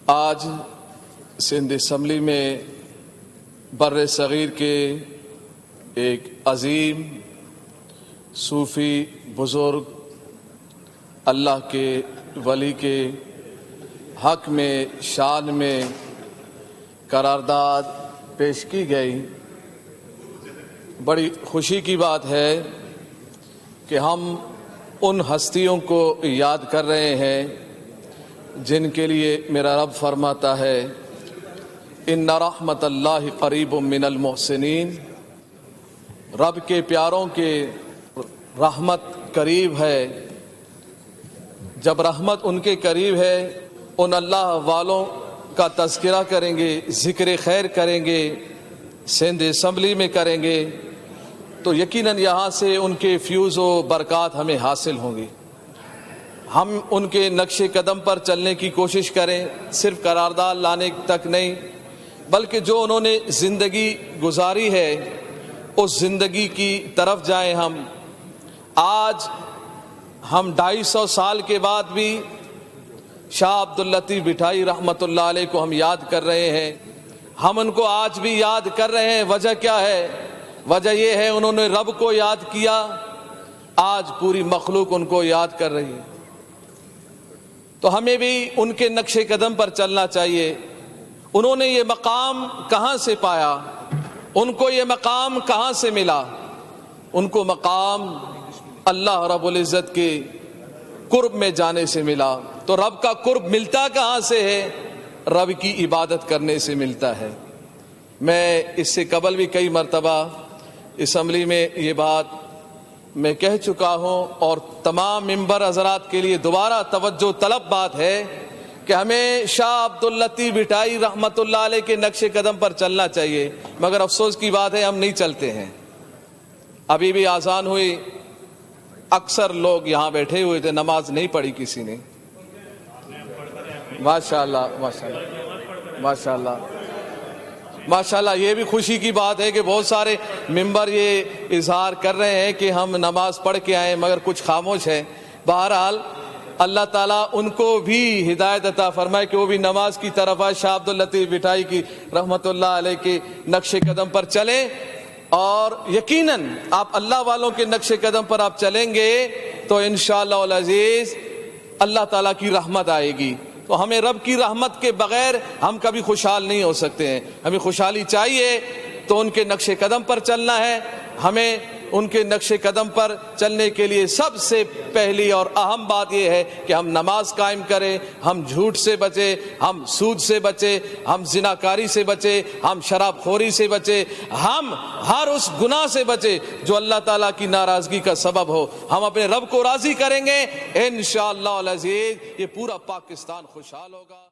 آج سندھ اسمبلی میں بر صغیر کے ایک عظیم صوفی بزرگ اللہ کے ولی کے حق میں شان میں قرارداد پیش کی گئی۔ بڑی خوشی کی بات ہے کہ ہم ان ہستیوں کو یاد کر رہے ہیں جن کے لیے میرا رب فرماتا ہے ان رحمت اللہ قریب من المحسنین، رب کے پیاروں کے رحمت قریب ہے۔ جب رحمت ان کے قریب ہے، ان اللہ والوں کا تذکرہ کریں گے، ذکر خیر کریں گے، سندھ اسمبلی میں کریں گے تو یقیناً یہاں سے ان کے فیوز و برکات ہمیں حاصل ہوں گی۔ ہم ان کے نقش قدم پر چلنے کی کوشش کریں، صرف قرارداد لانے تک نہیں بلکہ جو انہوں نے زندگی گزاری ہے اس زندگی کی طرف جائیں۔ آج ہم 250 سال کے بعد بھی شاہ عبداللطیف بھٹائی رحمۃ اللہ علیہ کو ہم یاد کر رہے ہیں۔ ہم ان کو آج بھی یاد کر رہے ہیں۔ وجہ کیا ہے؟ وجہ یہ ہے انہوں نے رب کو یاد کیا، آج پوری مخلوق ان کو یاد کر رہی ہے۔ تو ہمیں بھی ان کے نقش قدم پر چلنا چاہیے۔ انہوں نے یہ مقام کہاں سے پایا؟ ان کو یہ مقام کہاں سے ملا؟ ان کو مقام اللہ رب العزت کے قرب میں جانے سے ملا۔ تو رب کا قرب ملتا کہاں سے ہے؟ رب کی عبادت کرنے سے ملتا ہے۔ میں اس سے قبل بھی کئی مرتبہ اسمبلی میں یہ بات میں کہہ چکا ہوں اور تمام ممبر حضرات کے لیے دوبارہ توجہ طلب بات ہے کہ ہمیں شاہ عبداللطیف بھٹائی رحمۃ اللہ علیہ کے نقش قدم پر چلنا چاہیے، مگر افسوس کی بات ہے ہم نہیں چلتے ہیں۔ ابھی بھی آذان ہوئی، اکثر لوگ یہاں بیٹھے ہوئے تھے، نماز نہیں پڑھی کسی نے۔ ماشاءاللہ ماشاءاللہ ماشاءاللہ ماشاءاللہ، یہ بھی خوشی کی بات ہے کہ بہت سارے ممبر یہ اظہار کر رہے ہیں کہ ہم نماز پڑھ کے آئے مگر کچھ خاموش ہیں۔ بہرحال اللہ تعالیٰ ان کو بھی ہدایت عطا فرمائے کہ وہ بھی نماز کی طرف آئے، شاہ عبداللطیف بھٹائی کی رحمۃ اللہ علیہ کے نقش قدم پر چلیں، اور یقیناً آپ اللہ والوں کے نقش قدم پر آپ چلیں گے تو انشاءاللہ العزیز اللہ تعالیٰ کی رحمت آئے گی۔ تو ہمیں رب کی رحمت کے بغیر ہم کبھی خوشحال نہیں ہو سکتے ہیں۔ ہمیں خوشحالی چاہیے تو ان کے نقش قدم پر چلنا ہے۔ ہمیں ان کے نقش قدم پر چلنے کے لیے سب سے پہلی اور اہم بات یہ ہے کہ ہم نماز قائم کریں، ہم جھوٹ سے بچیں، ہم سود سے بچیں، ہم زناکاری سے بچیں، ہم شراب خوری سے بچیں، ہم ہر اس گناہ سے بچیں جو اللہ تعالیٰ کی ناراضگی کا سبب ہو۔ ہم اپنے رب کو راضی کریں گے، انشاءاللہ العزیز یہ پورا پاکستان خوشحال ہوگا۔